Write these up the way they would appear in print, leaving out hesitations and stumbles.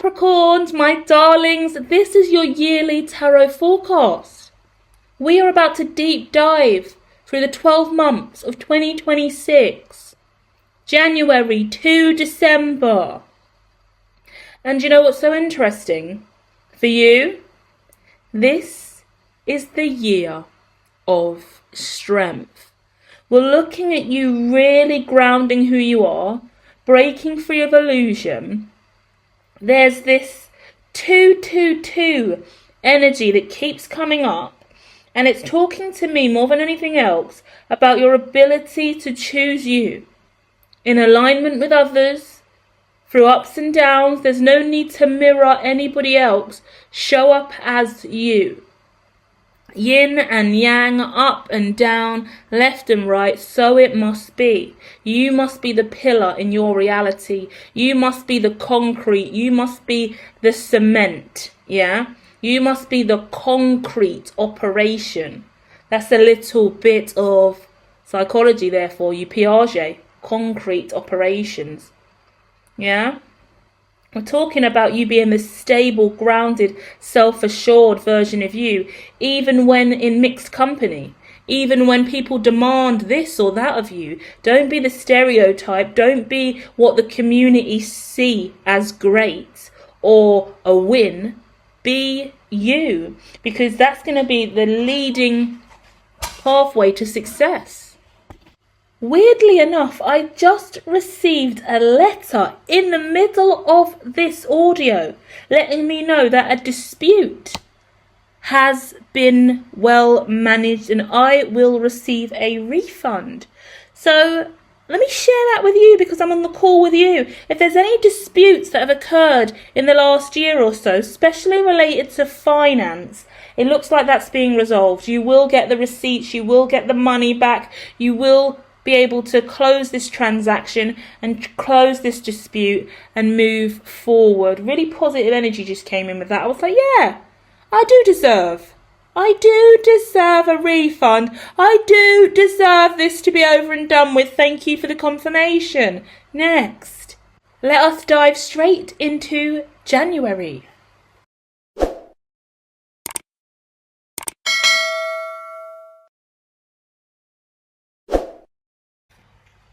Capricorns, my darlings, this is your yearly tarot forecast. We are about to deep dive through the 12 months of 2026, January to December. And you know what's so interesting? For you, this is the year of strength. We're looking at you really grounding who you are, breaking free of illusion. There's this 222 energy that keeps coming up, and it's talking to me more than anything else about your ability to choose you in alignment with others through ups and downs. There's no need to mirror anybody else. Show up as you. Yin and yang, up and down, left and right, so it must be. You must be the pillar in your reality. You must be the concrete. You must be the cement, yeah? You must be the concrete operation. That's a little bit of psychology there for you, Piaget. Concrete operations, yeah? We're talking about you being the stable, grounded, self-assured version of you, even when in mixed company, even when people demand this or that of you. Don't be the stereotype. Don't be what the community see as great or a win. Be you, because that's going to be the leading pathway to success. Weirdly enough, I just received a letter in the middle of this audio letting me know that a dispute has been well managed and I will receive a refund. So let me share that with you because I'm on the call with you. If there's any disputes that have occurred in the last year or so, especially related to finance, it looks like that's being resolved. You will get the receipts, you will get the money back, you will be able to close this transaction and close this dispute and move forward. Really positive energy just came in with that. I was like, yeah, I do deserve a refund. I do deserve this to be over and done with. Thank you for the confirmation. Next, let us dive straight into January.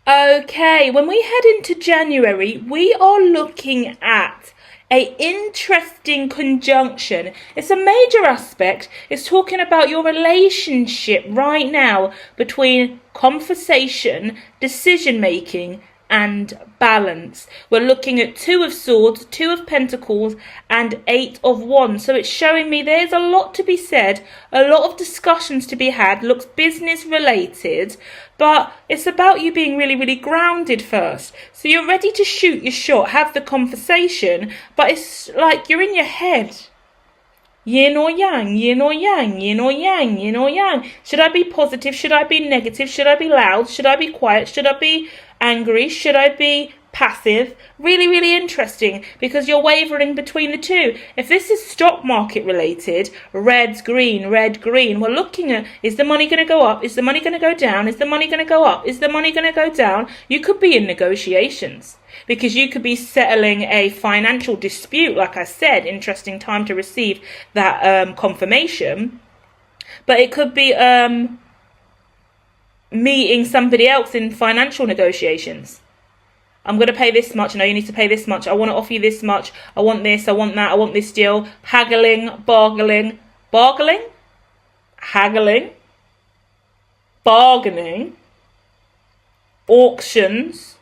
Okay, when we head into January, we are looking at an interesting conjunction. It's a major aspect. It's talking about your relationship right now between conversation, decision making, and balance. We're looking at 2 of Swords, 2 of Pentacles, and 8 of Wands. So it's showing me there's a lot to be said, a lot of discussions to be had, looks business related, but it's about you being really, really grounded first. So you're ready to shoot your shot, have the conversation, but it's like you're in your head. Yin or yang, yin or yang, yin or yang, yin or yang. Should I be positive? Should I be negative? Should I be loud? Should I be quiet? Should I be angry? Should I be passive? Really, really interesting because you're wavering between the two. If this is stock market related, red, green, we're looking at, is the money going to go up? Is the money going to go down? Is the money going to go up? Is the money going to go down? You could be in negotiations because you could be settling a financial dispute. Like I said, interesting time to receive that confirmation. But it could be meeting somebody else in financial negotiations. I'm going to pay this much. No, you need to pay this much. I want to offer you this much. I want this. I want that. I want this deal. Haggling, bargaining, haggling, bargaining, auctions,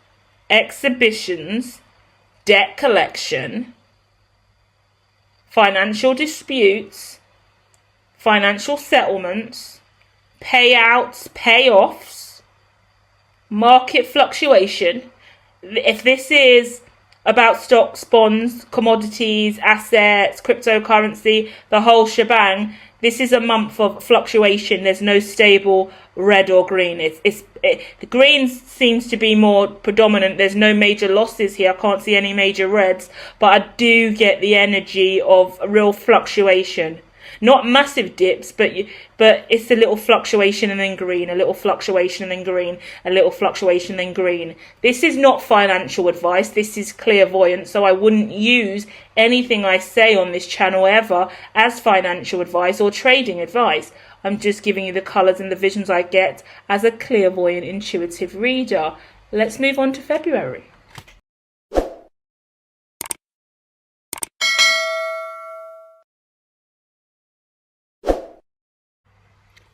exhibitions, debt collection, financial disputes, financial settlements, payouts, payoffs, market fluctuation. If this is about stocks, bonds, commodities, assets, cryptocurrency, the whole shebang, this is a month of fluctuation. There's no stable red or green. The green seems to be more predominant. There's no major losses here. I can't see any major reds, but I do get the energy of real fluctuation. Not massive dips, but it's a little fluctuation and then green, a little fluctuation and then green, a little fluctuation and then green. This is not financial advice. This is clairvoyant. So I wouldn't use anything I say on this channel ever as financial advice or trading advice. I'm just giving you the colours and the visions I get as a clairvoyant intuitive reader. Let's move on to February.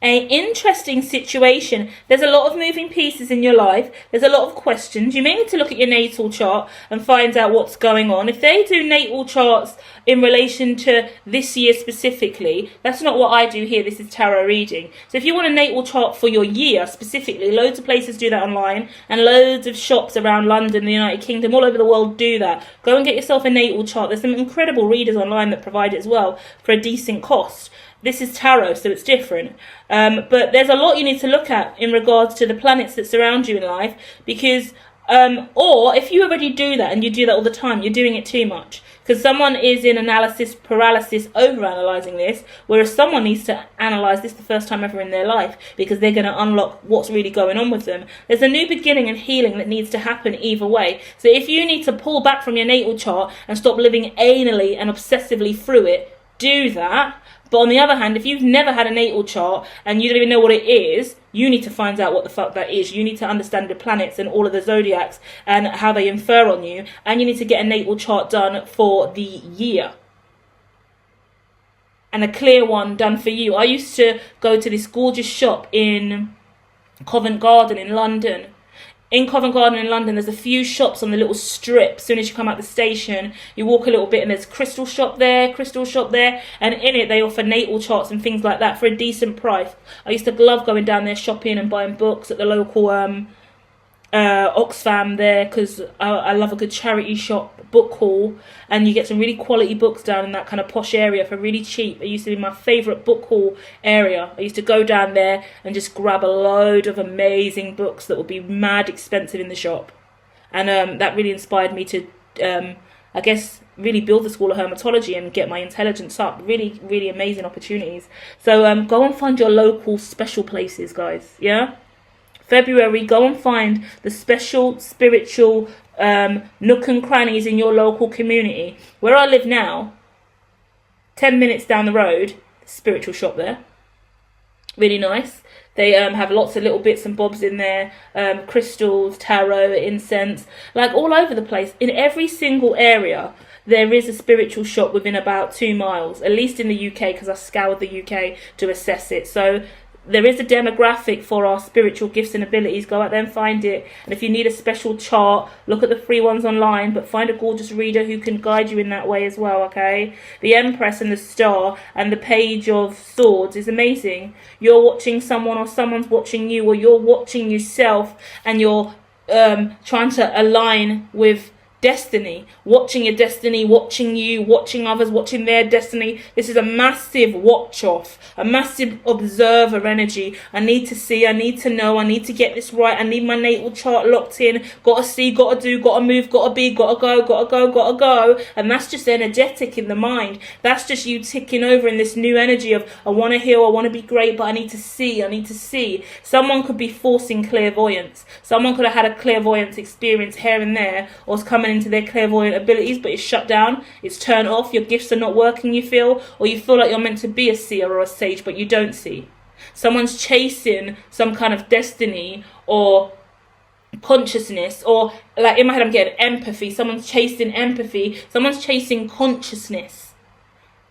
An interesting situation. There's a lot of moving pieces in your life. There's a lot of questions. You may need to look at your natal chart and find out what's going on. If they do natal charts in relation to this year specifically, that's not what I do here. This is tarot reading. So if you want a natal chart for your year specifically, loads of places do that online, and loads of shops around London, the United Kingdom, all over the world do that. Go and get yourself a natal chart. There's some incredible readers online that provide it as well for a decent cost. This is tarot, so it's different. But there's a lot you need to look at in regards to the planets that surround you in life, because, or if you already do that and you do that all the time, you're doing it too much. Because someone is in analysis paralysis over-analysing this, whereas someone needs to analyse this the first time ever in their life, because they're going to unlock what's really going on with them. There's a new beginning and healing that needs to happen either way. So if you need to pull back from your natal chart and stop living anally and obsessively through it, do that. But on the other hand, if you've never had a natal chart and you don't even know what it is, you need to find out what the fuck that is. You need to understand the planets and all of the zodiacs and how they infer on you. And you need to get a natal chart done for the year. And a clear one done for you. I used to go to this gorgeous shop in Covent Garden in London. In Covent Garden in London, there's a few shops on the little strip. As soon as you come out the station, you walk a little bit and there's crystal shop there, and in it they offer natal charts and things like that for a decent price. I used to love going down there shopping and buying books at the local Oxfam there, because I love a good charity shop book haul, and you get some really quality books down in that kind of posh area for really cheap. It used to be my favourite book haul area. I used to go down there and just grab a load of amazing books that would be mad expensive in the shop, and that really inspired me to I guess really build the school of hermetology and get my intelligence up. Really, really amazing opportunities. So go and find your local special places, guys. Yeah, February, go and find the special spiritual nook and crannies in your local community. Where I live now, 10 minutes down the road, spiritual shop there. Really nice. They have lots of little bits and bobs in there, crystals, tarot, incense, like all over the place. In every single area, there is a spiritual shop within about 2 miles, at least in the UK, because I scoured the UK to assess it. So there is a demographic for our spiritual gifts and abilities. Go out there and find it. And if you need a special chart, look at the free ones online, but find a gorgeous reader who can guide you in that way as well, okay? The Empress and the Star and the Page of Swords is amazing. You're watching someone, or someone's watching you, or you're watching yourself, and you're trying to align with destiny, watching your destiny, watching you, watching others, watching their destiny. This is a massive watch off, a massive observer energy. I need to see, I need to know, I need to get this right, I need my natal chart locked in, gotta see, gotta do, gotta move, gotta be, gotta go, gotta go, gotta go. And that's just energetic in the mind. That's just you ticking over in this new energy of, I want to heal, I want to be great, but I need to see, I need to see. Someone could be forcing clairvoyance. Someone could have had a clairvoyance experience here and there, or is coming into their clairvoyant abilities, but it's shut down, it's turned off, your gifts are not working, you feel, or you feel like you're meant to be a seer or a sage, but you don't see. Someone's chasing some kind of destiny or consciousness, or like in my head I'm getting empathy. Someone's chasing empathy, someone's chasing consciousness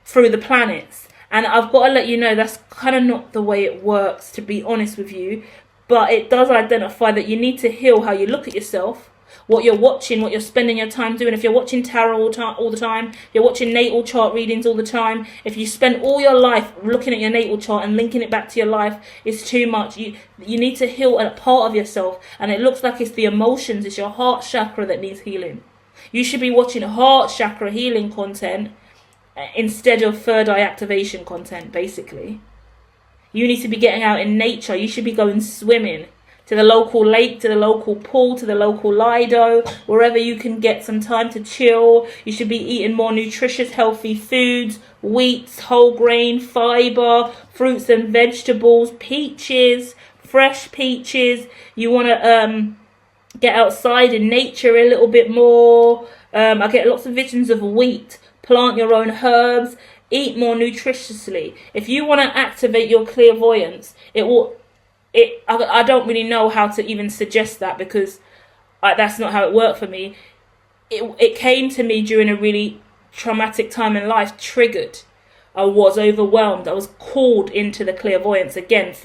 through the planets. And I've got to let you know that's kind of not the way it works, to be honest with you. But it does identify that you need to heal how you look at yourself, what you're watching, what you're spending your time doing. If you're watching tarot all the time, you're watching natal chart readings all the time, if you spend all your life looking at your natal chart and linking it back to your life, it's too much. You need to heal a part of yourself, and it looks like it's the emotions, it's your heart chakra that needs healing. You should be watching heart chakra healing content instead of third eye activation content, basically. You need to be getting out in nature. You should be going swimming, to the local lake, to the local pool, to the local Lido, wherever you can get some time to chill. You should be eating more nutritious, healthy foods, wheats, whole grain, fiber, fruits and vegetables, peaches, fresh peaches. You want to get outside in nature a little bit more. I get lots of visions of wheat. Plant your own herbs. Eat more nutritiously. If you want to activate your clairvoyance, I don't really know how to even suggest that, because that's not how it worked for me. It came to me during a really traumatic time in life, triggered. I was overwhelmed. I was called into the clairvoyance again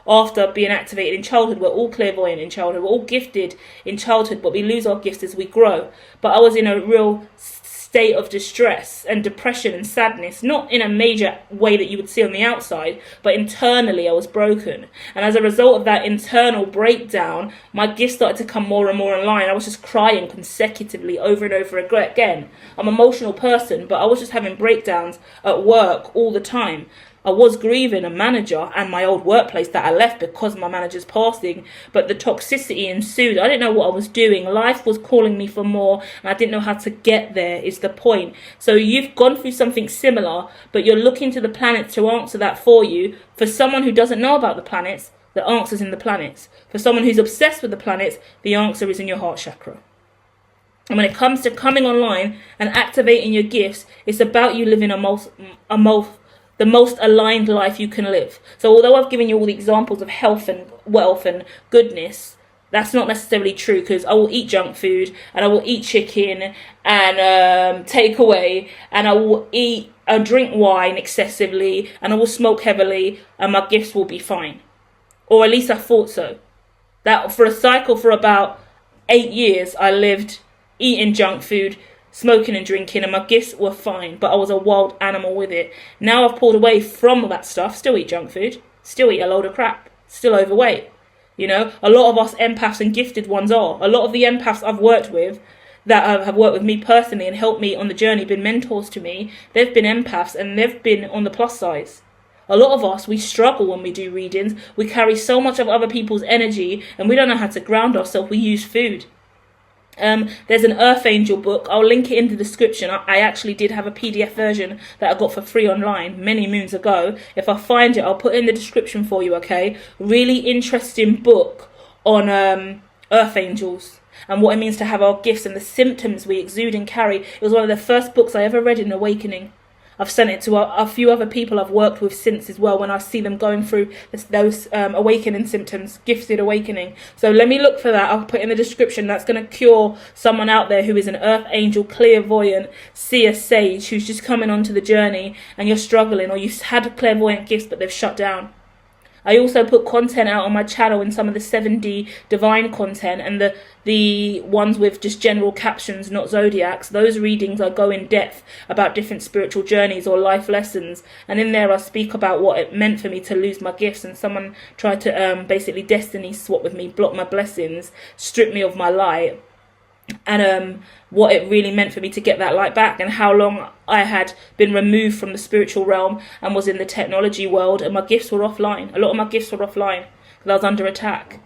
after being activated in childhood. We're all clairvoyant in childhood. We're all gifted in childhood, but we lose our gifts as we grow. But I was in a real state of distress and depression and sadness, not in a major way that you would see on the outside, but internally I was broken. And as a result of that internal breakdown, my gifts started to come more and more in line. I was just crying consecutively over and over again. I'm an emotional person, but I was just having breakdowns at work all the time. I was grieving a manager and my old workplace that I left because my manager's passing, but the toxicity ensued. I didn't know what I was doing. Life was calling me for more, and I didn't know how to get there, is the point. So you've gone through something similar, but you're looking to the planets to answer that for you. For someone who doesn't know about the planets, the answer's in the planets. For someone who's obsessed with the planets, the answer is in your heart chakra. And when it comes to coming online and activating your gifts, it's about you living the most aligned life you can live. So although I've given you all the examples of health and wealth and goodness, that's not necessarily true, because I will eat junk food and I will eat chicken and takeaway, and I will drink wine excessively, and I will smoke heavily, and my gifts will be fine. Or at least I thought so. That for a cycle for about 8 years, I lived eating junk food, smoking and drinking, and my gifts were fine, but I was a wild animal with it. Now I've pulled away from all that stuff, still eat junk food, still eat a load of crap, still overweight. You know, a lot of us empaths and gifted ones are. A lot of the empaths I've worked with, that have worked with me personally and helped me on the journey, been mentors to me, they've been empaths and they've been on the plus size. A lot of us, we struggle when we do readings. We carry so much of other people's energy and we don't know how to ground ourselves. We use food. There's an Earth Angel book. I'll link it in the description. I actually did have a PDF version that I got for free online many moons ago. If I find it, I'll put it in the description for you, okay? Really interesting book on Earth Angels and what it means to have our gifts and the symptoms we exude and carry. It was one of the first books I ever read in Awakening. I've sent it to a few other people I've worked with since as well, when I see them going through those awakening symptoms, gifted awakening. So let me look for that. I'll put in the description. That's going to cure someone out there who is an earth angel, clairvoyant, seer, sage, who's just coming onto the journey and you're struggling, or you've had clairvoyant gifts but they've shut down. I also put content out on my channel in some of the 7D divine content and the ones with just general captions, not zodiacs. Those readings I go in depth about different spiritual journeys or life lessons, and in there I speak about what it meant for me to lose my gifts, and someone tried to basically destiny swap with me, block my blessings, strip me of my light, and what it really meant for me to get that light back, and how long I had been removed from the spiritual realm and was in the technology world, and my gifts were offline. A lot of my gifts were offline because I was under attack.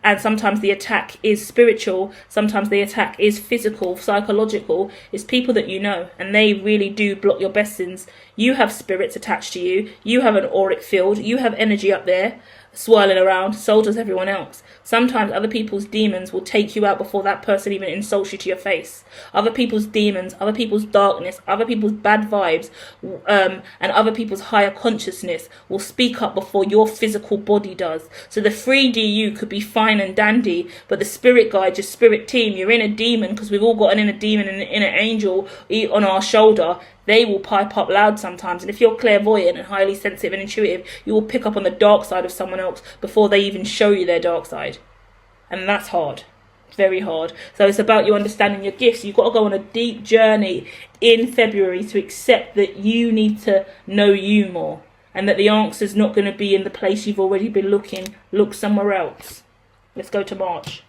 And sometimes the attack is spiritual, sometimes the attack is physical, psychological. It's people that you know, and they really do block your blessings. You have spirits attached to you, you have an auric field, you have energy up there swirling around, so does everyone else. Sometimes other people's demons will take you out before that person even insults you to your face. Other people's demons, other people's darkness, other people's bad vibes, and other people's higher consciousness will speak up before your physical body does. So the 3D you could be fine and dandy, but the spirit guide, your spirit team, your inner demon, because we've all got an inner demon and an inner angel on our shoulder, they will pipe up loud sometimes. And if you're clairvoyant and highly sensitive and intuitive, you will pick up on the dark side of someone else before they even show you their dark side. And that's hard. Very hard. So it's about you understanding your gifts. You've got to go on a deep journey in February to accept that you need to know you more, and that the answer's not going to be in the place you've already been looking. Look somewhere else. Let's go to March.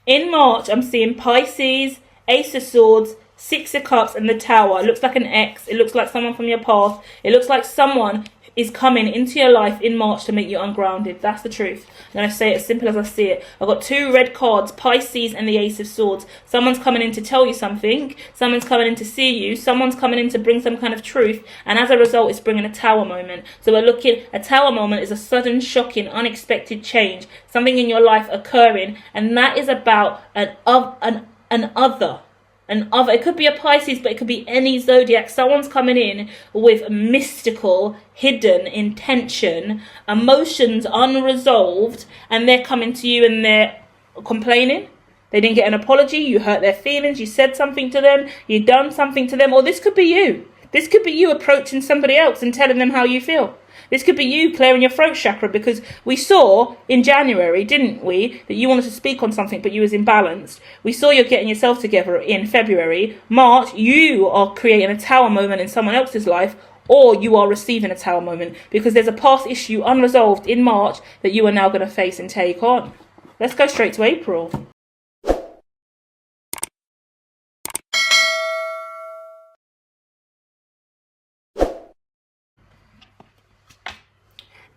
In March, I'm seeing Pisces, Ace of Swords, Six of Cups and the Tower. It looks like an ex. It looks like someone from your past. It looks like someone is coming into your life in March to make you ungrounded. That's the truth. I'm going to say it as simple as I see it. I've got two red cards, Pisces and the Ace of Swords. Someone's coming in to tell you something. Someone's coming in to see you. Someone's coming in to bring some kind of truth. And as a result, it's bringing a Tower moment. So we're looking, a Tower moment is a sudden, shocking, unexpected change. Something in your life occurring. And that is about an other. It could be a Pisces, but it could be any zodiac. Someone's coming in with mystical, hidden intention, emotions unresolved, and they're coming to you and they're complaining. They didn't get an apology, you hurt their feelings, you said something to them, you done something to them, or this could be you. This could be you approaching somebody else and telling them how you feel. This could be you clearing your throat chakra, because we saw in January, didn't we, that you wanted to speak on something but you was imbalanced. We saw you getting yourself together in February. March, you are creating a Tower moment in someone else's life, or you are receiving a Tower moment because there's a past issue unresolved in March that you are now going to face and take on. Let's go straight to April.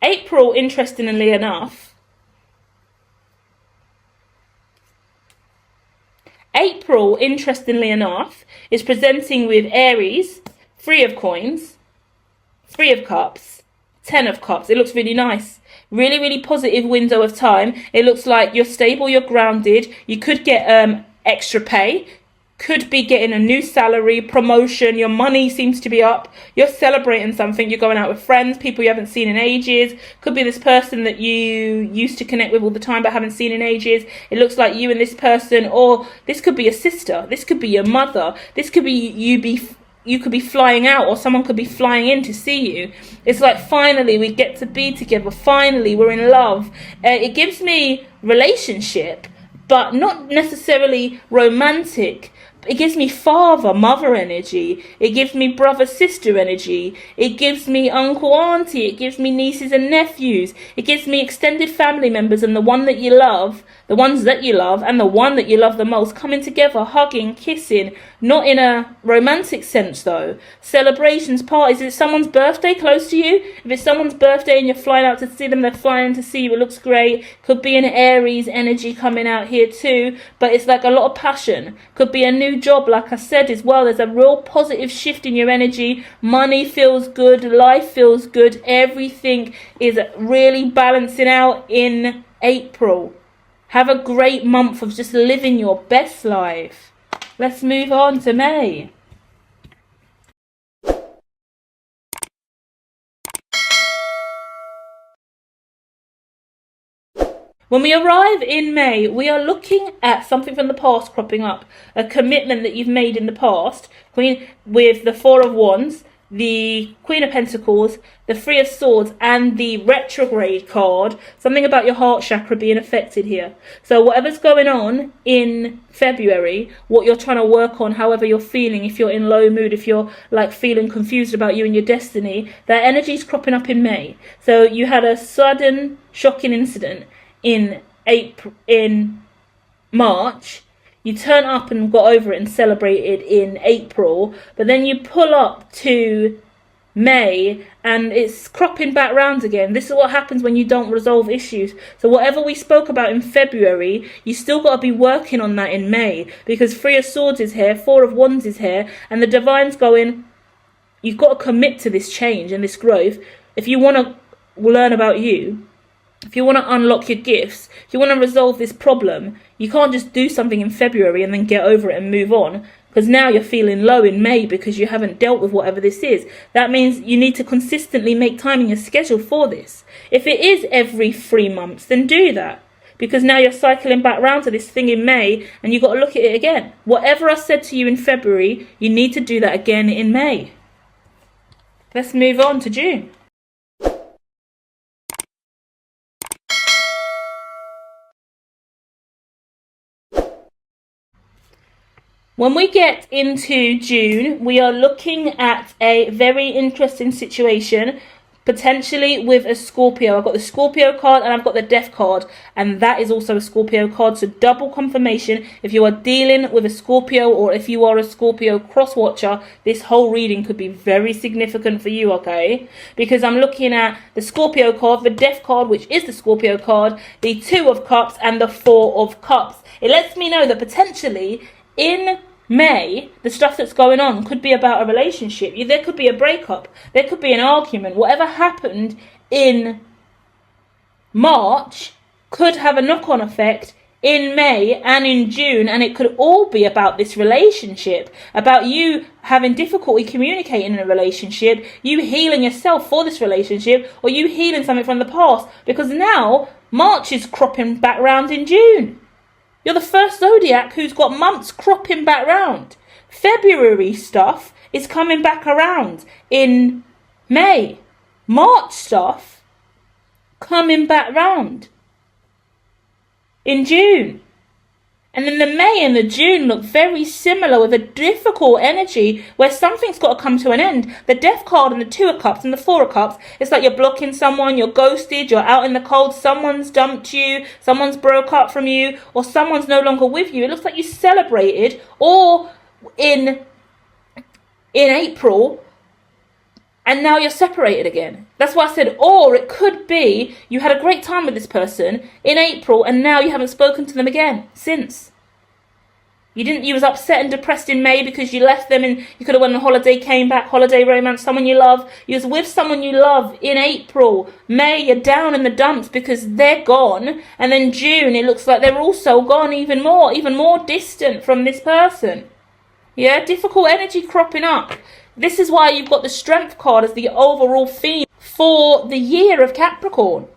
April, interestingly enough, is presenting with Aries, 3 of Coins, 3 of Cups, 10 of Cups. It looks really nice. Really, really positive window of time. It looks like you're stable, you're grounded. You could get extra pay. Could be getting a new salary, promotion, your money seems to be up, you're celebrating something, you're going out with friends, people you haven't seen in ages. Could be this person that you used to connect with all the time but haven't seen in ages. It looks like you and this person, or this could be a sister, this could be your mother, this could be you could be flying out, or someone could be flying in to see you. It's like finally we get to be together, finally we're in love. It gives me relationship, but not necessarily romantic. It gives me father, mother energy. It gives me brother, sister energy. It gives me uncle, auntie. It gives me nieces and nephews. It gives me extended family members and the one that you love, the ones that you love and the one that you love the most coming together, hugging, kissing. Not in a romantic sense though. Celebrations, parties. Is it someone's birthday close to you? If it's someone's birthday and you're flying out to see them, they're flying to see you. It looks great. Could be an Aries energy coming out here too. But it's like a lot of passion. Could be a new job, like I said as well. There's a real positive shift in your energy. Money feels good. Life feels good. Everything is really balancing out in April. Have a great month of just living your best life. Let's move on to May. When we arrive in May, we are looking at something from the past cropping up. A commitment that you've made in the past. With the 4 of Wands, the Queen of Pentacles, the 3 of Swords, and the retrograde card. Something about your heart chakra being affected here. So whatever's going on in February, what you're trying to work on, however you're feeling, if you're in low mood, if you're like feeling confused about you and your destiny, that energy's cropping up in May. So you had a sudden, shocking incident in March. You turn up and got over it and celebrated in April, but then you pull up to May and it's cropping back round again. This is what happens when you don't resolve issues. So whatever we spoke about in February, you still got to be working on that in May, because 3 of Swords is here, 4 of Wands is here, and the Divine's going, you've got to commit to this change and this growth. If you want to learn about you, if you want to unlock your gifts, if you want to resolve this problem, you can't just do something in February and then get over it and move on, because now you're feeling low in May because you haven't dealt with whatever this is. That means you need to consistently make time in your schedule for this. If it is every 3 months, then do that, because now you're cycling back round to this thing in May and you've got to look at it again. Whatever I said to you in February, you need to do that again in May. Let's move on to June. When we get into June, we are looking at a very interesting situation. potentially with a Scorpio. I've got the Scorpio card and I've got the Death card, and that is also a Scorpio card. So double confirmation if you are dealing with a Scorpio, or if you are a Scorpio cross-watcher, this whole reading could be very significant for you, okay? Because I'm looking at the Scorpio card, the Death card, which is the Scorpio card, the Two of Cups and the Four of Cups. It lets me know that potentially in May, the stuff that's going on could be about a relationship. There could be a breakup. There could be an argument. Whatever happened in March could have a knock-on effect in May and in June, and it could all be about this relationship, about you having difficulty communicating in a relationship, you healing yourself for this relationship, or you healing something from the past, because now March is cropping back round in June. You're the first zodiac who's got months cropping back round. February stuff is coming back around in May. March stuff coming back round in June. And then the May and the June look very similar, with a difficult energy where something's got to come to an end. The Death card and the Two of Cups and the Four of Cups, it's like you're blocking someone, you're ghosted, you're out in the cold, someone's dumped you, someone's broke up from you, or someone's no longer with you. It looks like you celebrated, or in April, and now you're separated again. That's why I said, or it could be you had a great time with this person in April and now you haven't spoken to them again since. You was upset and depressed in May because you left them and you could have went on holiday, came back, holiday romance, someone you love. You was with someone you love in April. May, you're down in the dumps because they're gone. And then June, it looks like they're also gone even more distant from this person. Yeah, difficult energy cropping up. This is why you've got the Strength card as the overall theme for the year of Capricorn.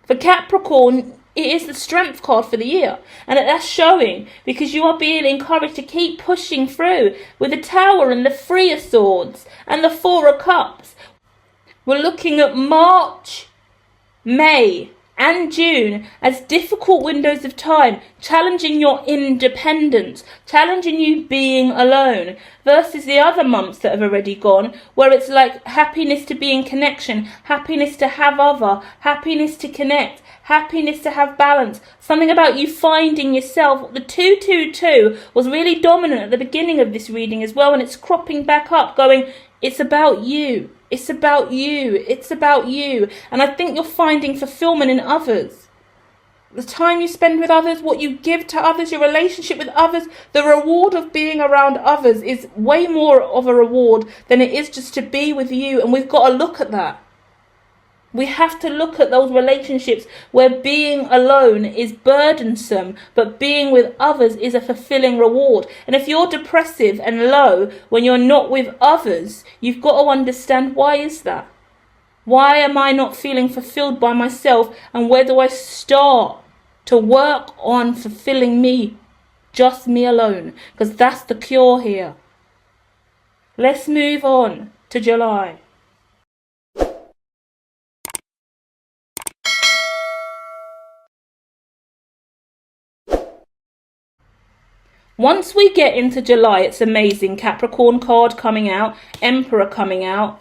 For Capricorn, it is the Strength card for the year. And that's showing because you are being encouraged to keep pushing through with the Tower and the Three of Swords and the Four of Cups. We're looking at March, May and June as difficult windows of time, challenging your independence, challenging you being alone, versus the other months that have already gone, where it's like happiness to be in connection, happiness to have other, happiness to connect, happiness to have balance, something about you finding yourself. The 222 was really dominant at the beginning of this reading as well, and it's cropping back up going, it's about you. It's about you. It's about you. And I think you're finding fulfillment in others. The time you spend with others, what you give to others, your relationship with others, the reward of being around others is way more of a reward than it is just to be with you. And we've got to look at that. We have to look at those relationships where being alone is burdensome, but being with others is a fulfilling reward. And if you're depressive and low when you're not with others, you've got to understand, why is that? Why am I not feeling fulfilled by myself? And where do I start to work on fulfilling me? Just me alone. Because that's the cure here. Let's move on to July. Once we get into July, it's amazing. Capricorn card coming out, Emperor coming out,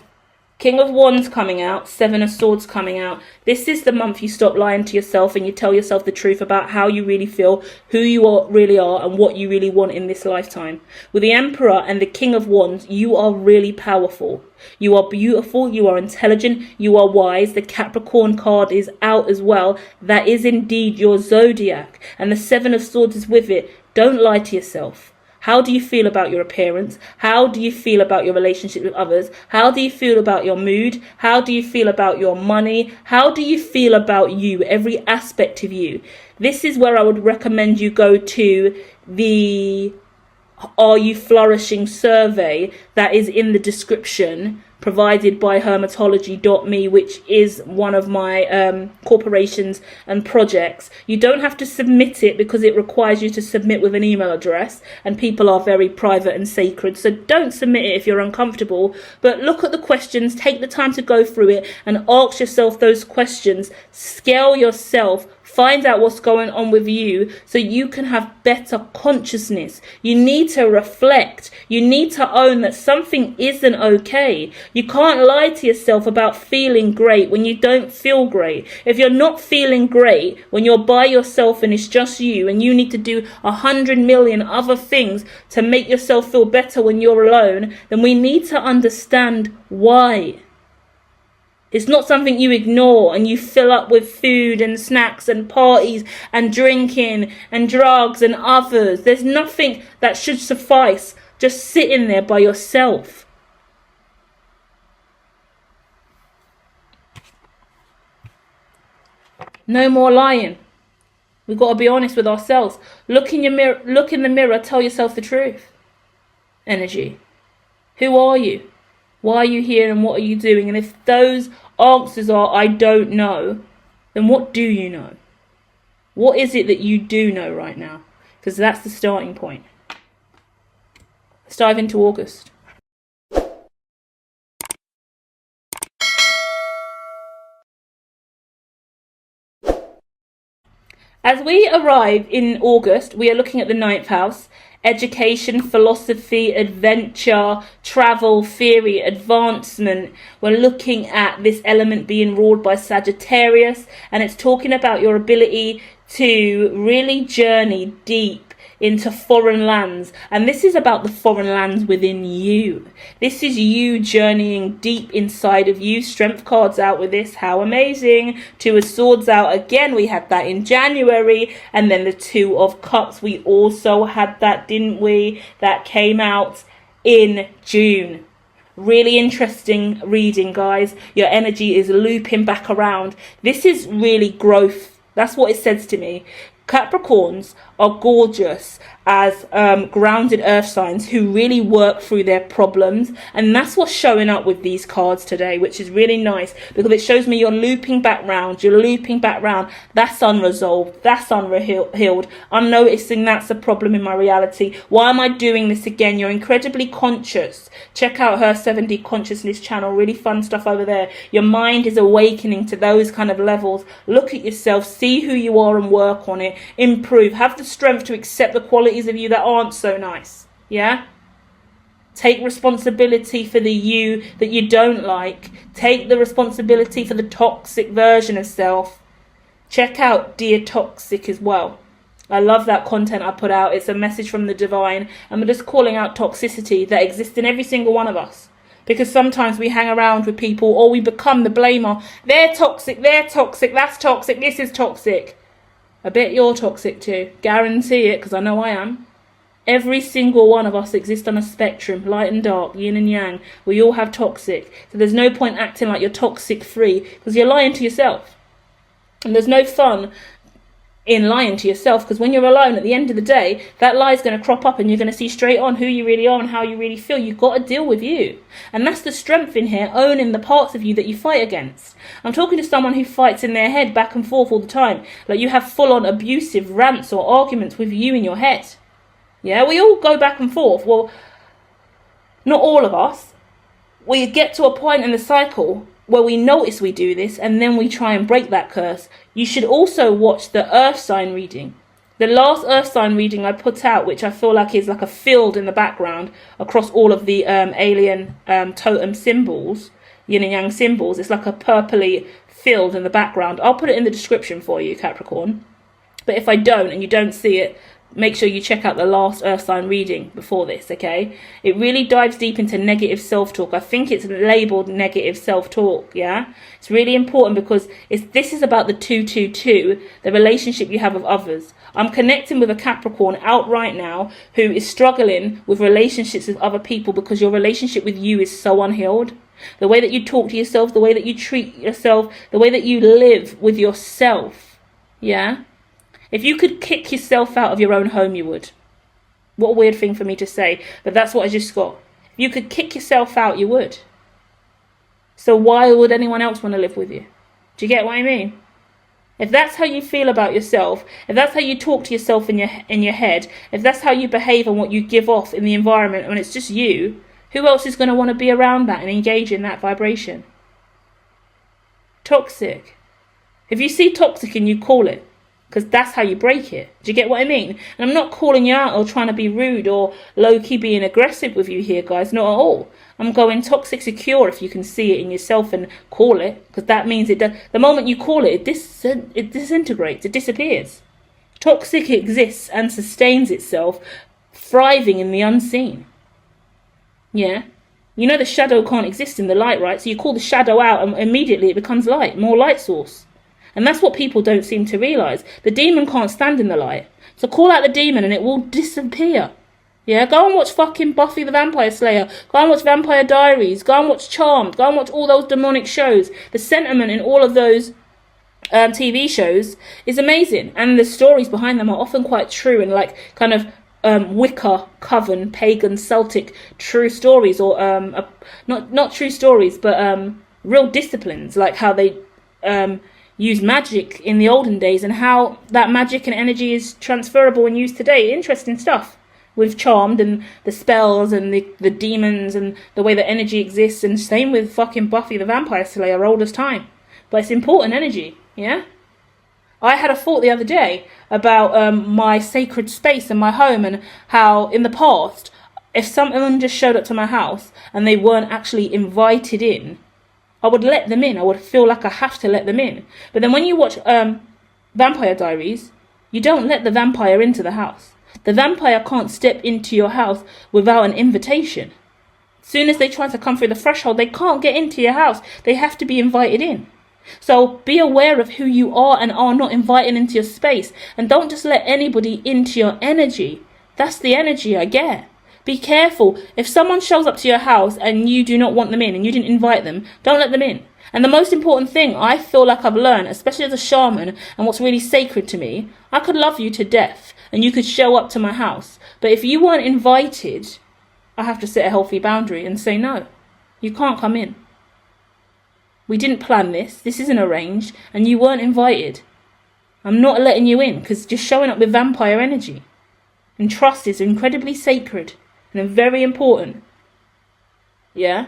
King of Wands coming out, Seven of Swords coming out. This is the month you stop lying to yourself and you tell yourself the truth about how you really feel, who you really are, and what you really want in this lifetime. With the Emperor and the King of Wands, you are really powerful. You are beautiful, you are intelligent, you are wise. The Capricorn card is out as well. That is indeed your zodiac. And the Seven of Swords is with it. Don't lie to yourself. How do you feel about your appearance? How do you feel about your relationship with others? How do you feel about your mood? How do you feel about your money? How do you feel about you? Every aspect of you. This is where I would recommend you go to the Are You Flourishing survey that is in the description, provided by hermetology.me, which is one of my corporations and projects. You don't have to submit it because it requires you to submit with an email address, and people are very private and sacred, so don't submit it if you're uncomfortable. But look at the questions, take the time to go through it and ask yourself those questions. Scale yourself Find out what's going on with you so you can have better consciousness. You need to reflect. You need to own that something isn't okay. You can't lie to yourself about feeling great when you don't feel great. If you're not feeling great when you're by yourself and it's just you, and you need to do 100 million other things to make yourself feel better when you're alone, then we need to understand why. It's not something you ignore and you fill up with food and snacks and parties and drinking and drugs and others. There's nothing that should suffice just sitting there by yourself. No more lying. We've got to be honest with ourselves. Look in the mirror, tell yourself the truth. Energy. Who are you? Why are you here and what are you doing? And if those answers are, I don't know, then what do you know? What is it that you do know right now? Because that's the starting point. Let's dive into August. As we arrive in August, we are looking at the 9th house. Education, philosophy, adventure, travel, theory, advancement. We're looking at this element being ruled by Sagittarius, and it's talking about your ability to really journey deep into foreign lands. And this is about the foreign lands within you. This is you journeying deep inside of you. Strength cards out with this. How amazing. 2 of Swords out again. We had that in January. And then the 2 of Cups. We also had that, didn't we? That came out in June. Really interesting reading, guys. Your energy is looping back around. This is really growth. That's what it says to me. Capricorns are gorgeous as grounded earth signs who really work through their problems, and that's what's showing up with these cards today, which is really nice because it shows me you're looping back round. That's unresolved, that's unhealed. I'm noticing that's a problem in my reality. Why am I doing this again? You're incredibly conscious. Check out her 7D consciousness channel, really fun stuff over there. Your mind is awakening to those kind of levels. Look at yourself, see who you are and work on it. Improve, have the strength to accept the qualities of you that aren't so nice. Yeah, take responsibility for the you that you don't like. Take the responsibility for the toxic version of self. Check out Dear Toxic as well. I love that content I put out. It's a message from the divine. I'm just calling out toxicity that exists in every single one of us. Because sometimes we hang around with people or we become the blamer. They're toxic, that's toxic, this is toxic. I bet you're toxic too. Guarantee it, because I know I am. Every single one of us exists on a spectrum, light and dark, yin and yang. We all have toxic. So there's no point acting like you're toxic free, because you're lying to yourself. And there's no fun in lying to yourself, because when you're alone at the end of the day, that lie is going to crop up and you're going to see straight on who you really are and how you really feel. You've got to deal with you. And that's the strength in here, owning the parts of you that you fight against. I'm talking to someone who fights in their head back and forth all the time. Like you have full-on abusive rants or arguments with you in your head. Yeah, we all go back and forth. Well, not all of us. We get to a point in the cycle where we notice we do this and then we try and break that curse. You should also watch the earth sign reading. The last earth sign reading I put out, which I feel like is like a field in the background across all of the alien totem symbols, yin and yang symbols. It's like a purpley field in the background. I'll put it in the description for you, Capricorn. But if I don't and you don't see it, make sure you check out the last earth sign reading before this, okay? It really dives deep into negative self-talk. I think it's labeled negative self-talk, yeah? It's really important because this is about the 222, the relationship you have with others. I'm connecting with a Capricorn out right now who is struggling with relationships with other people because your relationship with you is so unhealed. The way that you talk to yourself, the way that you treat yourself, the way that you live with yourself, yeah? If you could kick yourself out of your own home, you would. What a weird thing for me to say, but that's what I just got. If you could kick yourself out, you would. So why would anyone else want to live with you? Do you get what I mean? If that's how you feel about yourself, if that's how you talk to yourself in your head, if that's how you behave and what you give off in the environment when it's just you, who else is going to want to be around that and engage in that vibration? Toxic. If you see toxic and you call it, because that's how you break it. Do you get what I mean? And I'm not calling you out or trying to be rude or low-key being aggressive with you here, guys. Not at all. I'm going toxic secure if you can see it in yourself and call it, because that means it does. The moment you call it, it disintegrates. It disappears. Toxic exists and sustains itself, thriving in the unseen. Yeah? You know the shadow can't exist in the light, right? So you call the shadow out and immediately it becomes light, more light source. And that's what people don't seem to realise. The demon can't stand in the light. So call out the demon and it will disappear. Yeah, go and watch fucking Buffy the Vampire Slayer. Go and watch Vampire Diaries. Go and watch Charmed. Go and watch all those demonic shows. The sentiment in all of those TV shows is amazing. And the stories behind them are often quite true and like kind of Wicca, Coven, pagan, Celtic true stories. Or not true stories, but real disciplines. Like how they use magic in the olden days and how that magic and energy is transferable and used today. Interesting stuff. With Charmed and the spells and the demons and the way that energy exists, and same with fucking Buffy the Vampire Slayer, old as time. But it's important energy, yeah? I had a thought the other day about my sacred space in my home and how in the past, if someone just showed up to my house and they weren't actually invited in, I would let them in. I would feel like I have to let them in. But then when you watch Vampire Diaries, you don't let the vampire into the house. The vampire can't step into your house without an invitation. As soon as they try to come through the threshold, they can't get into your house. They have to be invited in. So be aware of who you are and are not inviting into your space. And don't just let anybody into your energy. That's the energy I get. Be careful. If someone shows up to your house and you do not want them in and you didn't invite them, don't let them in. And the most important thing I feel like I've learned, especially as a shaman and what's really sacred to me, I could love you to death and you could show up to my house. But if you weren't invited, I have to set a healthy boundary and say, no, you can't come in. We didn't plan this. This isn't arranged and you weren't invited. I'm not letting you in because just showing up with vampire energy. And trust is incredibly sacred and very important. Yeah?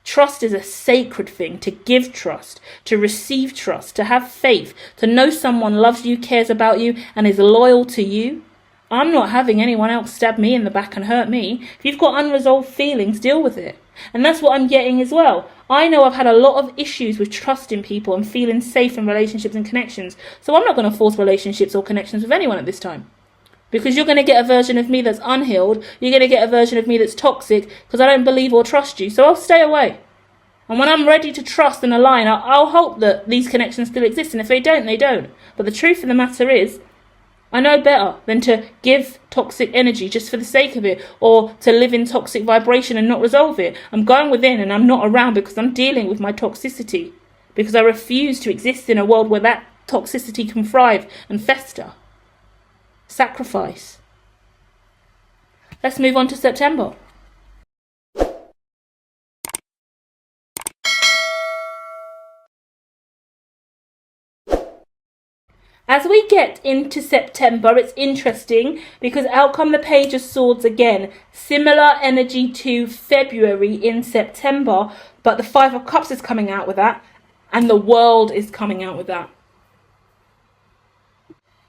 Trust is a sacred thing, to give trust, to receive trust, to have faith, to know someone loves you, cares about you, and is loyal to you. I'm not having anyone else stab me in the back and hurt me. If you've got unresolved feelings, deal with it. And that's what I'm getting as well. I know I've had a lot of issues with trusting people and feeling safe in relationships and connections. So I'm not going to force relationships or connections with anyone at this time. Because you're going to get a version of me that's unhealed. You're going to get a version of me that's toxic because I don't believe or trust you. So I'll stay away. And when I'm ready to trust and align, I'll hope that these connections still exist. And if they don't, they don't. But the truth of the matter is, I know better than to give toxic energy just for the sake of it, or to live in toxic vibration and not resolve it. I'm going within and I'm not around because I'm dealing with my toxicity. Because I refuse to exist in a world where that toxicity can thrive and fester. Sacrifice. Let's move on to September. As we get into September, it's interesting because out come the Page of Swords again. Similar energy to February in September, but the Five of Cups is coming out with that, and the World is coming out with that.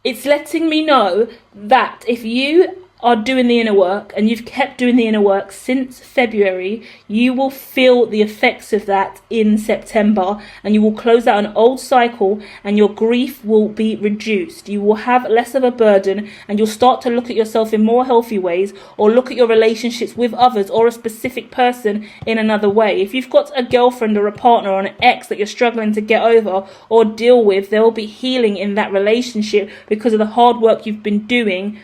It's letting me know that if you are doing the inner work and you've kept doing the inner work since February, you will feel the effects of that in September, and you will close out an old cycle and your grief will be reduced. You will have less of a burden and you'll start to look at yourself in more healthy ways, or look at your relationships with others or a specific person in another way. If you've got a girlfriend or a partner or an ex that you're struggling to get over or deal with, there will be healing in that relationship because of the hard work you've been doing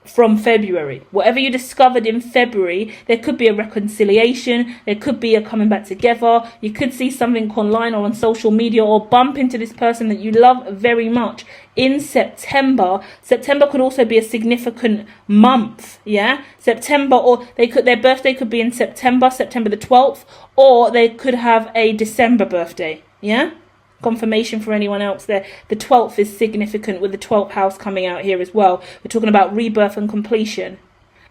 from February. Whatever you discovered in February, there could be a reconciliation, there could be a coming back together, you could see something online or on social media, or bump into this person that you love very much in September. September could also be a significant month, yeah? September, or their birthday could be in September the 12th, or they could have a December birthday, yeah? Confirmation for anyone else there. The 12th is significant with the 12th house coming out here as well. We're talking about rebirth and completion.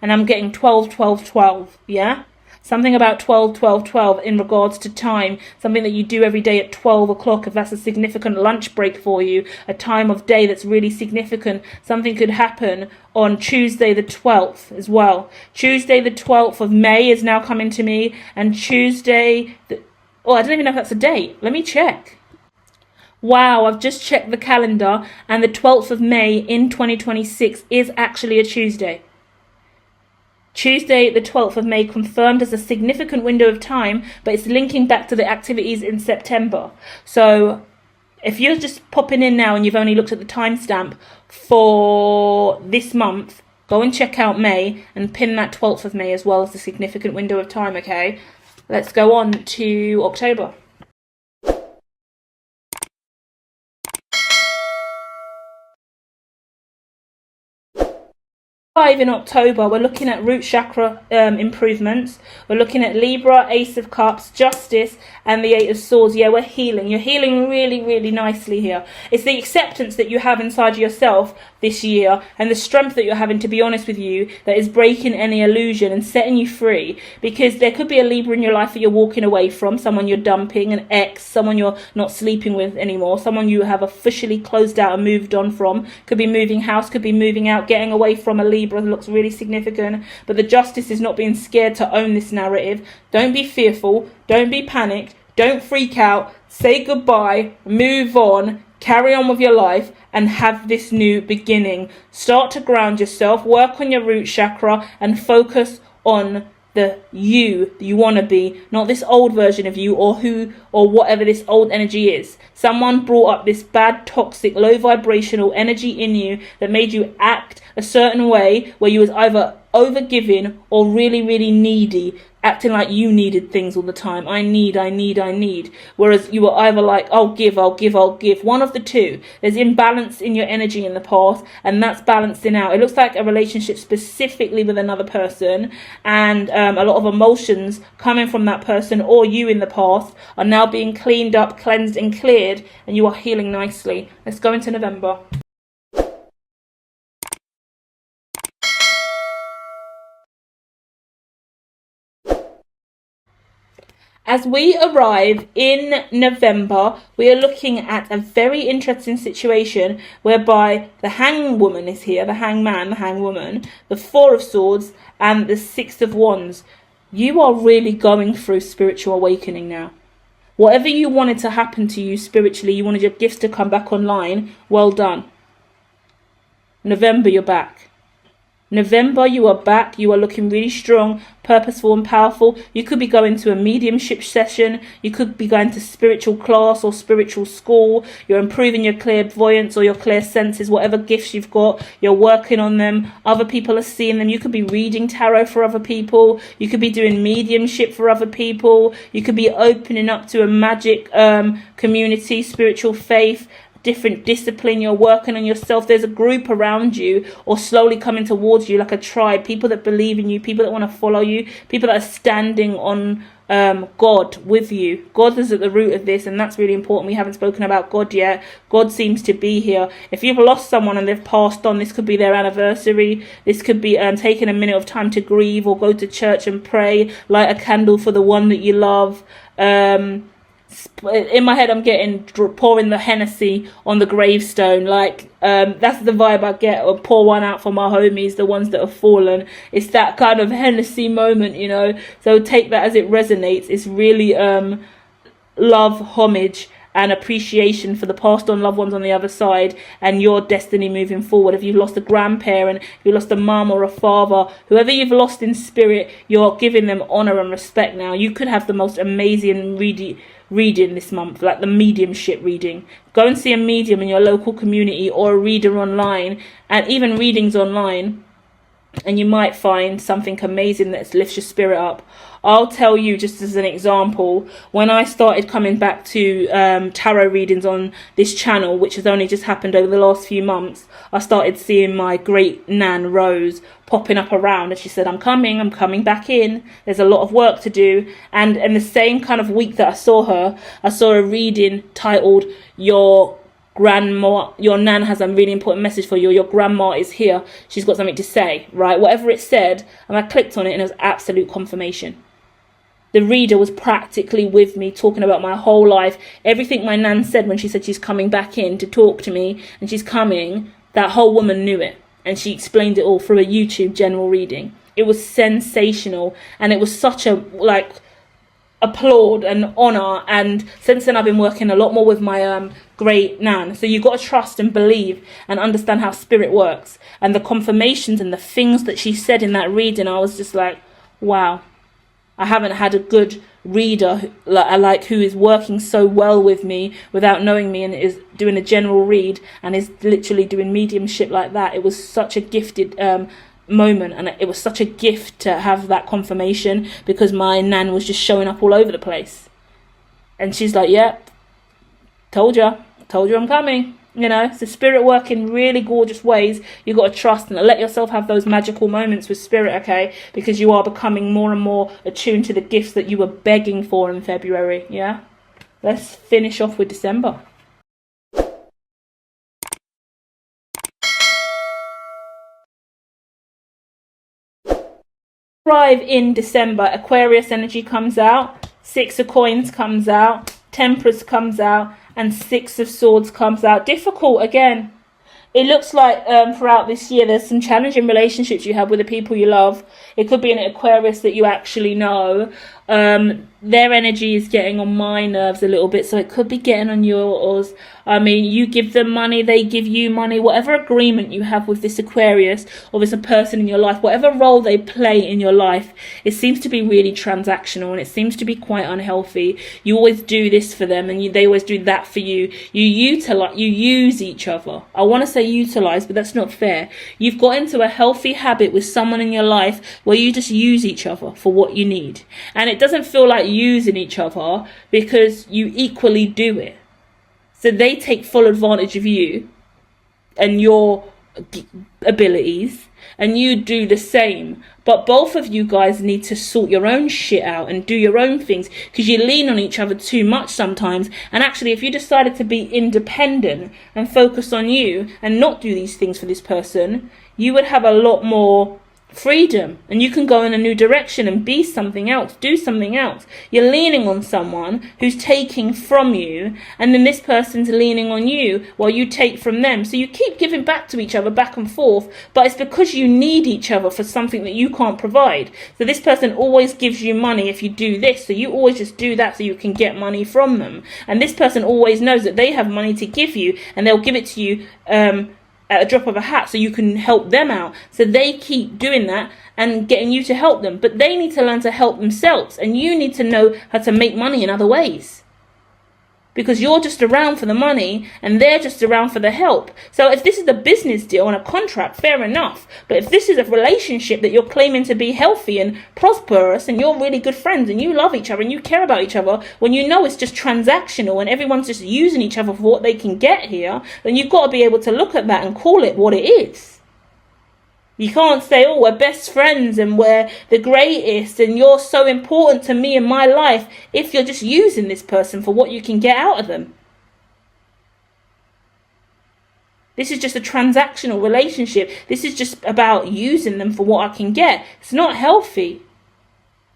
And I'm getting 12, 12, 12, yeah? Something about 12, 12, 12 in regards to time. Something that you do every day at 12 o'clock, if that's a significant lunch break for you, a time of day that's really significant. Something could happen on Tuesday the 12th as well. Tuesday the 12th of May is now coming to me, and Tuesday, I don't even know if that's a date. Let me check. Wow, I've just checked the calendar, and the 12th of May in 2026 is actually a Tuesday. Tuesday, the 12th of May, confirmed as a significant window of time, but it's linking back to the activities in September. So if you're just popping in now and you've only looked at the timestamp for this month, go and check out May and pin that 12th of May as well as a significant window of time, okay? Let's go on to October. In October, we're looking at root chakra improvements. We're looking at Libra, Ace of Cups, Justice, and the Eight of Swords. Yeah, we're healing. You're healing really, really nicely here. It's the acceptance that you have inside yourself this year, and the strength that you're having, to be honest with you, that is breaking any illusion and setting you free. Because there could be a Libra in your life that you're walking away from, someone you're dumping, an ex, someone you're not sleeping with anymore, someone you have officially closed out and moved on from. Could be moving house, could be moving out, getting away from a Libra. Looks really significant, but the Justice is not being scared to own this narrative. Don't be fearful, don't be panicked, don't freak out, say goodbye, move on, carry on with your life, and have this new beginning. Start to ground yourself, work on your root chakra, and focus on the you want to be, not this old version of you, or who or whatever this old energy is. Someone brought up this bad, toxic, low vibrational energy in you that made you act a certain way, where you was either overgiving or really, really needy, acting like you needed things all the time. I need. Whereas you were either like, I'll give. One of the two. There's imbalance in your energy in the past, and that's balancing out. It looks like a relationship specifically with another person, and a lot of emotions coming from that person or you in the past are now being cleaned up, cleansed, and cleared, and you are healing nicely. Let's go into November. As we arrive in November, we are looking at a very interesting situation whereby the hangwoman is here, the hangman, the hangwoman, the Four of Swords, and the Six of Wands. You are really going through spiritual awakening now. Whatever you wanted to happen to you spiritually, you wanted your gifts to come back online, well done. November, you're back. November, you are back. You are looking really strong, purposeful, and powerful. You could be going to a mediumship session. You could be going to spiritual class or spiritual school. You're improving your clairvoyance or your clear senses, whatever gifts you've got. You're working on them. Other people are seeing them. You could be reading tarot for other people. You could be doing mediumship for other people. You could be opening up to a magic community, spiritual faith, different discipline. You're working on yourself. There's a group around you, or slowly coming towards you, like a tribe, people that believe in you, people that want to follow you, people that are standing on God with you. God is at the root of this, and that's really important. We haven't spoken about God yet. God seems to be here. If you've lost someone and they've passed on, this could be their anniversary. This could be taking a minute of time to grieve, or go to church and pray, light a candle for the one that you love. In my head, I'm getting pouring the Hennessy on the gravestone. Like that's the vibe I get. Or pour one out for my homies, the ones that have fallen. It's that kind of Hennessy moment, you know. So take that as it resonates. It's really love, homage, and appreciation for the passed on loved ones on the other side, and your destiny moving forward. If you've lost a grandparent, if you lost a mum or a father, whoever you've lost in spirit, you're giving them honor and respect now. You could have the most amazing reading this month, like the mediumship reading. Go and see a medium in your local community, or a reader online, and even readings online, and you might find something amazing that lifts your spirit up. I'll tell you, just as an example, when I started coming back to tarot readings on this channel, which has only just happened over the last few months, I started seeing my great Nan Rose popping up around, and she said, I'm coming back in. There's a lot of work to do. And in the same kind of week that I saw a reading titled Your Grandma, your Nan has a really important message for you. Your grandma is here. She's got something to say, right? Whatever it said, and I clicked on it, and it was absolute confirmation. The reader was practically with me, talking about my whole life. Everything my nan said when she said she's coming back in to talk to me, and she's coming, that whole woman knew it. And she explained it all through a YouTube general reading. It was sensational. And it was such a, like, applaud and honour. And since then I've been working a lot more with my great nan. So you've got to trust and believe and understand how spirit works. And the confirmations and the things that she said in that reading, I was just like, wow. I haven't had a good reader like who is working so well with me without knowing me and is doing a general read and is literally doing mediumship like that. It was such a gifted moment, and it was such a gift to have that confirmation, because my nan was just showing up all over the place. And she's like, yep, told you I'm coming. You know, it's the spirit work in really gorgeous ways. You've got to trust and let yourself have those magical moments with spirit, okay? Because you are becoming more and more attuned to the gifts that you were begging for in February, yeah? Let's finish off with December. Arrive in December, Aquarius energy comes out, Six of Coins comes out, Temperance comes out, and Six of Swords comes out. Difficult again. It looks like throughout this year there's some challenging relationships you have with the people you love. It could be an Aquarius that you actually know. Their energy is getting on my nerves a little bit, so it could be getting on yours. I mean, you give them money, they give you money. Whatever agreement you have with this Aquarius or this person in your life, whatever role they play in your life, it seems to be really transactional, and it seems to be quite unhealthy. You always do this for them, and they always do that for you. You use each other. I want to say utilize, but that's not fair. You've got into a healthy habit with someone in your life where you just use each other for what you need, and it doesn't feel like using each other because you equally do it. So they take full advantage of you and your abilities, and you do the same. But both of you guys need to sort your own shit out and do your own things, because you lean on each other too much sometimes. And actually, if you decided to be independent and focus on you and not do these things for this person, you would have a lot more freedom, and you can go in a new direction and be something else, do something else. You're leaning on someone who's taking from you, and then this person's leaning on you while you take from them. So you keep giving back to each other, back and forth, but it's because you need each other for something that you can't provide. So this person always gives you money if you do this, so you always just do that so you can get money from them. And this person always knows that they have money to give you, and they'll give it to you at a drop of a hat so you can help them out. So they keep doing that and getting you to help them. But they need to learn to help themselves, and you need to know how to make money in other ways. Because you're just around for the money and they're just around for the help. So if this is a business deal and a contract, fair enough. But if this is a relationship that you're claiming to be healthy and prosperous, and you're really good friends and you love each other and you care about each other, when you know it's just transactional and everyone's just using each other for what they can get here, then you've got to be able to look at that and call it what it is. You can't say, oh, we're best friends and we're the greatest and you're so important to me in my life, if you're just using this person for what you can get out of them. This is just a transactional relationship. This is just about using them for what I can get. It's not healthy.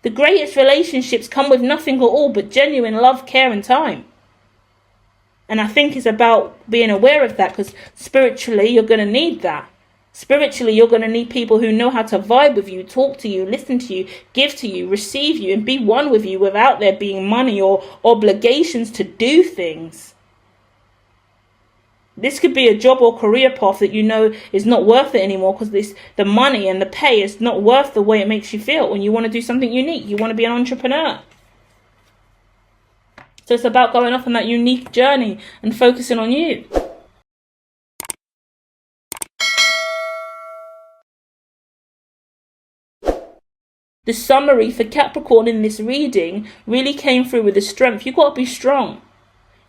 The greatest relationships come with nothing at all but genuine love, care and time. And I think it's about being aware of that, because spiritually you're going to need that. Spiritually, you're going to need people who know how to vibe with you, talk to you, listen to you, give to you, receive you, and be one with you without there being money or obligations to do things. This could be a job or career path that you know is not worth it anymore, because the money and the pay is not worth the way it makes you feel when you want to do something unique. You want to be an entrepreneur. So it's about going off on that unique journey and focusing on you. The summary for Capricorn in this reading really came through with the strength. You've got to be strong.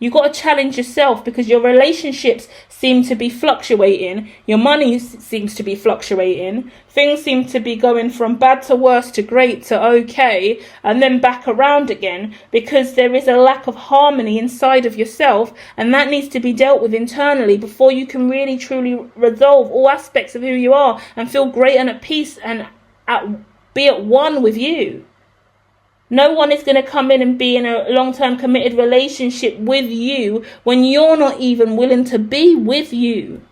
You've got to challenge yourself, because your relationships seem to be fluctuating. Your money seems to be fluctuating. Things seem to be going from bad to worse to great to okay, and then back around again, because there is a lack of harmony inside of yourself, and that needs to be dealt with internally before you can really truly resolve all aspects of who you are and feel great and at peace and be at one with you. No one is going to come in and be in a long-term committed relationship with you when you're not even willing to be with you.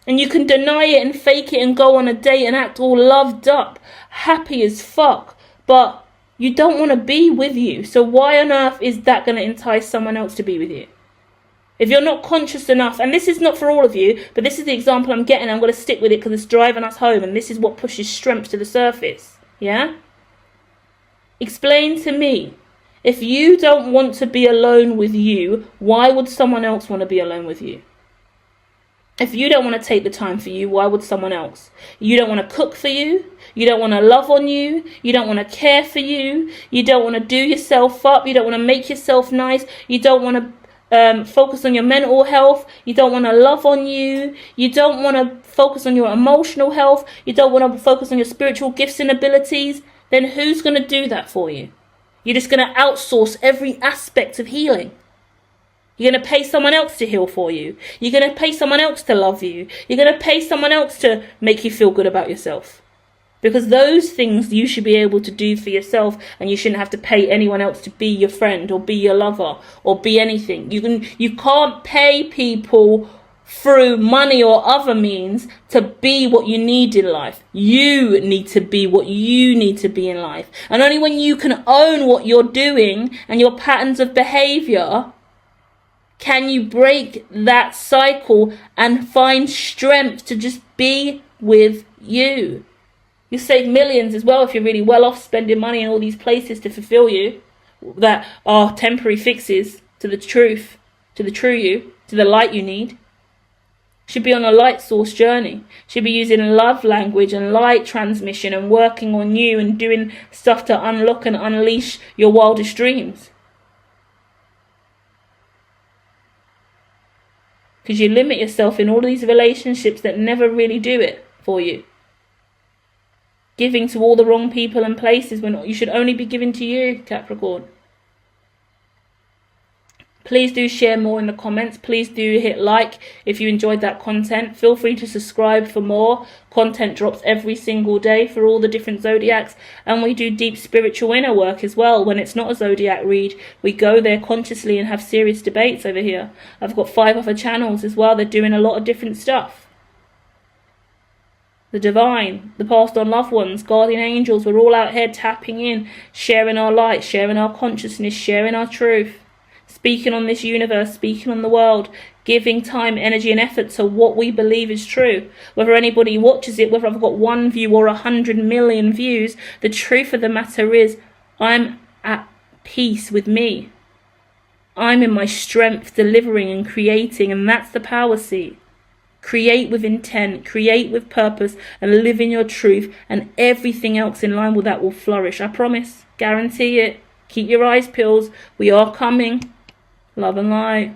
And you can deny it and fake it and go on a date and act all loved up, happy as fuck, but you don't want to be with you. So why on earth is that going to entice someone else to be with you? If you're not conscious enough, and this is not for all of you, but this is the example I'm getting, I'm going to stick with it because it's driving us home, and this is what pushes strength to the surface, yeah? Explain to me, if you don't want to be alone with you, why would someone else want to be alone with you? If you don't want to take the time for you, why would someone else? You don't want to cook for you. You don't want to love on you. You don't want to care for you. You don't want to do yourself up. You don't want to make yourself nice. You don't want to focus on your mental health. You don't want to love on you. You don't want to focus on your emotional health. You don't want to focus on your spiritual gifts and abilities. Then who's going to do that for you? You're just going to outsource every aspect of healing. You're going to pay someone else to heal for you. You're going to pay someone else to love you. You're going to pay someone else to make you feel good about yourself. Because those things you should be able to do for yourself, and you shouldn't have to pay anyone else to be your friend or be your lover or be anything. You can't pay people through money or other means to be what you need in life. You need to be what you need to be in life. And only when you can own what you're doing and your patterns of behavior can you break that cycle and find strength to just be with you. You save millions as well if you're really well off spending money in all these places to fulfill you that are temporary fixes to the truth, to the true you, to the light you need. Should be on a light source journey. Should be using love language and light transmission and working on you and doing stuff to unlock and unleash your wildest dreams. Because you limit yourself in all these relationships that never really do it for you. Giving to all the wrong people and places when you should only be giving to you, Capricorn. Please do share more in the comments. Please do hit like if you enjoyed that content. Feel free to subscribe for more. Content drops every single day for all the different zodiacs. And we do deep spiritual inner work as well. When it's not a zodiac read, we go there consciously and have serious debates over here. I've got 5 other channels as well. They're doing a lot of different stuff. The divine, the passed on loved ones, guardian angels, we're all out here tapping in, sharing our light, sharing our consciousness, sharing our truth. Speaking on this universe, speaking on the world, giving time, energy and effort to what we believe is true. Whether anybody watches it, whether I've got 1 view or 100 million views, the truth of the matter is I'm at peace with me. I'm in my strength delivering and creating, and that's the power seat. Create with intent, create with purpose, and live in your truth, and everything else in line with that will flourish. I promise, guarantee it. Keep your eyes peeled. We are coming. Love and light.